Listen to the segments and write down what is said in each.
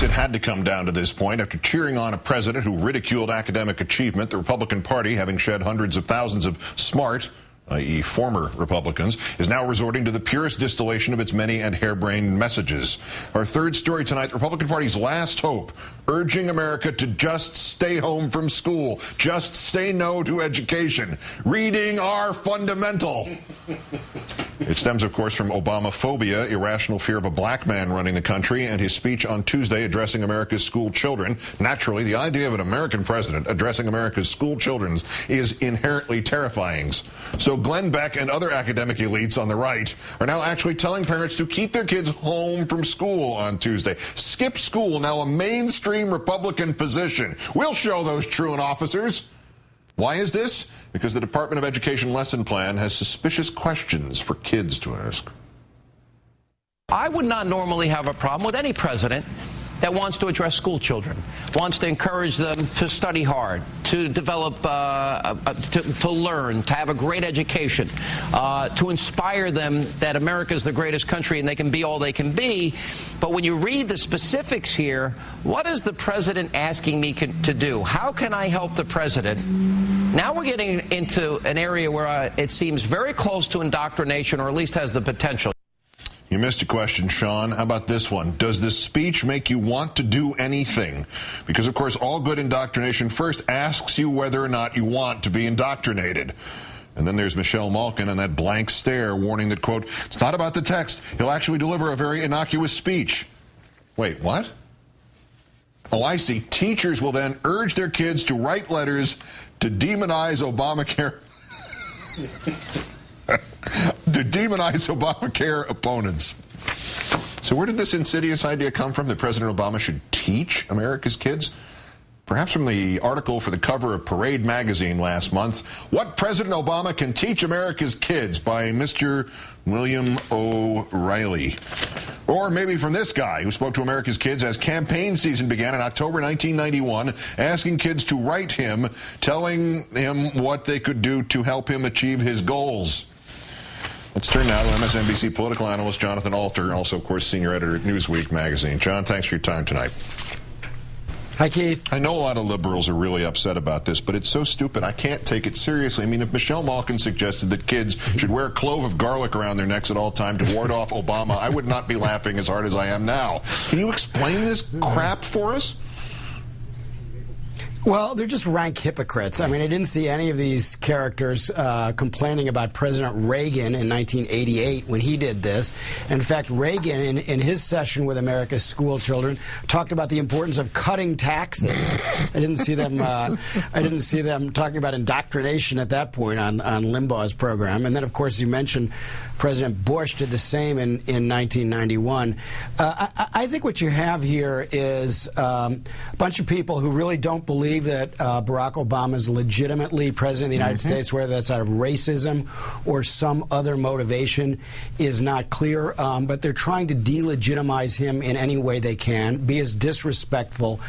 It had to come down to this point after cheering on a president who ridiculed academic achievement. The Republican Party, having shed hundreds of thousands of smart, i.e. former Republicans, is now resorting to the purest distillation of its many and harebrained messages. Our third story tonight, the Republican Party's last hope, urging America to just stay home from school, just say no to education. Reading are fundamental. It stems, of course, from Obamophobia, irrational fear of a black man running the country, and his speech on Tuesday addressing America's school children. Naturally, the idea of an American president addressing America's school children is inherently terrifying. So Glenn Beck and other academic elites on the right are now actually telling parents to keep their kids home from school on Tuesday. Skip school, now a mainstream Republican position. We'll show those truant officers. Why is this? Because the Department of Education lesson plan has suspicious questions for kids to ask. I would not normally have a problem with any president that wants to address school children, wants to encourage them to study hard, to develop, to learn, to have a great education, to inspire them that America is the greatest country and they can be all they can be. But when you read the specifics here, what is the president asking me to do? How can I help the president? Now we're getting into an area where it seems very close to indoctrination, or at least has the potential. You missed a question, Sean. How about this one? Does this speech make you want to do anything? Because, of course, all good indoctrination first asks you whether or not you want to be indoctrinated. And then there's Michelle Malkin and that blank stare warning that, quote, it's not about the text. He'll actually deliver a very innocuous speech. Wait, what? Oh, I see. Teachers will then urge their kids to write letters to demonize Obamacare. To demonize Obamacare opponents. So where did this insidious idea come from that President Obama should teach America's kids? Perhaps from the article for the cover of Parade magazine last month, What President Obama Can Teach America's Kids by Mr. William O'Reilly. Or maybe from this guy who spoke to America's kids as campaign season began in October 1991, asking kids to write him, telling him what they could do to help him achieve his goals. Let's turn now to MSNBC political analyst Jonathan Alter, also, of course, senior editor at Newsweek magazine. John, thanks for your time tonight. Hi, Keith. I know a lot of liberals are really upset about this, but it's so stupid I can't take it seriously. I mean, if Michelle Malkin suggested that kids should wear a clove of garlic around their necks at all times to ward off Obama, I would not be laughing as hard as I am now. Can you explain this crap for us? Well, they're just rank hypocrites. I mean, I didn't see any of these characters complaining about President Reagan in 1988 when he did this. In fact, Reagan, in his session with America's school children, talked about the importance of cutting taxes. I didn't see them. I didn't see them talking about indoctrination at that point on Limbaugh's program. And then, of course, you mentioned President Bush did the same in 1991. I think what you have here is a bunch of people who really don't believe that Barack Obama is legitimately president of the United States, whether that's out of racism or some other motivation is not clear. But they're trying to delegitimize him in any way they can, be as disrespectful,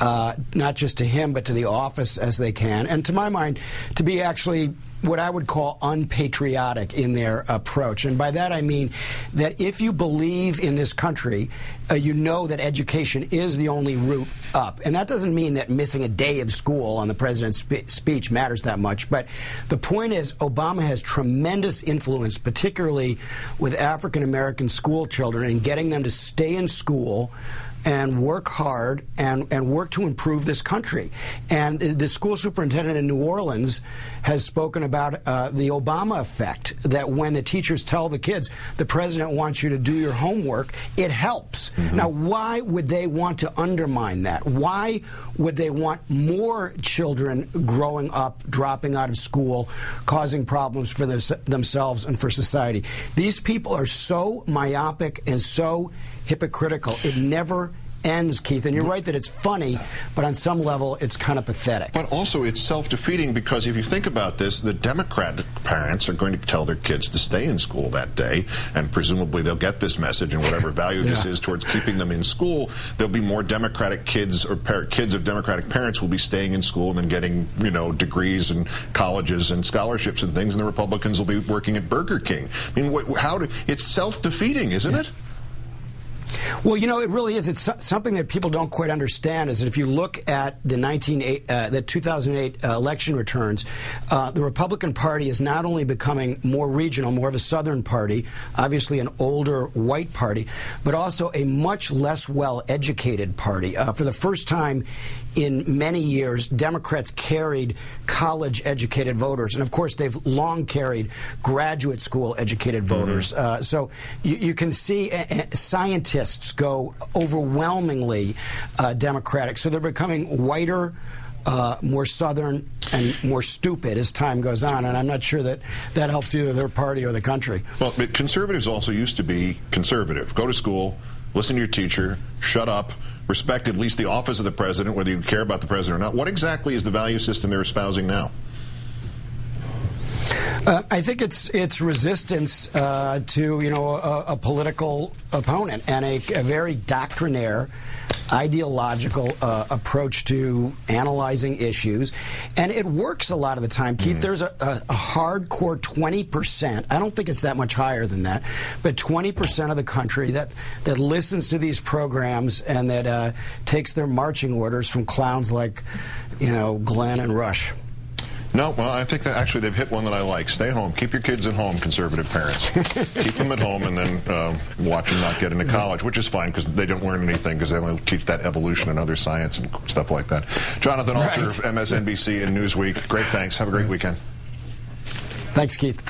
not just to him, but to the office as they can. And to my mind, to be actually what I would call unpatriotic in their approach. And by that I mean that if you believe in this country, you know that education is the only route up. And that doesn't mean that missing a day of school on the president's speech matters that much. But the point is, Obama has tremendous influence, particularly with African-American school children, in getting them to stay in school and work hard and work to improve this country. And the school superintendent in New Orleans has spoken about the Obama effect, that when the teachers tell the kids, the president wants you to do your homework, it helps. Now, why would they want to undermine that? Why would they want more children growing up, dropping out of school, causing problems for themselves and for society? These people are so myopic and so hypocritical. It never ends, Keith. And you're right that it's funny, but on some level it's kind of pathetic. But also it's self-defeating, because if you think about this, the Democratic parents are going to tell their kids to stay in school that day, and presumably they'll get this message, and whatever value this is towards keeping them in school, there'll be more Democratic kids, or kids of Democratic parents will be staying in school and then getting, you know, degrees and colleges and scholarships and things, and the Republicans will be working at Burger King. I mean, it's self-defeating, isn't it? Well, you know, it really is. It's something that people don't quite understand is that if you look at the 2008 election returns, the Republican Party is not only becoming more regional, more of a Southern party, obviously an older white party, but also a much less well-educated party. For the first time in many years, Democrats carried college-educated voters. And, of course, they've long carried graduate school-educated voters. So you can see scientists go overwhelmingly Democratic. So they're becoming whiter, more Southern, and more stupid as time goes on. And I'm not sure that that helps either their party or the country. Well, but conservatives also used to be conservative. Go to school, listen to your teacher, shut up, respect at least the office of the president, whether you care about the president or not. What exactly is the value system they're espousing now? I think it's resistance to, you know, a political opponent and a very doctrinaire, ideological approach to analyzing issues. And it works a lot of the time, Keith. There's a hardcore 20%, I don't think it's that much higher than that, but 20% of the country that listens to these programs and that takes their marching orders from clowns like, you know, Glenn and Rush. No, well, I think that actually they've hit one that I like. Stay home. Keep your kids at home, conservative parents. Keep them at home and then watch them not get into college, which is fine because they don't learn anything because they don't teach that evolution and other science and stuff like that. Jonathan Alter, MSNBC and Newsweek, great thanks. Have a great weekend. Thanks, Keith.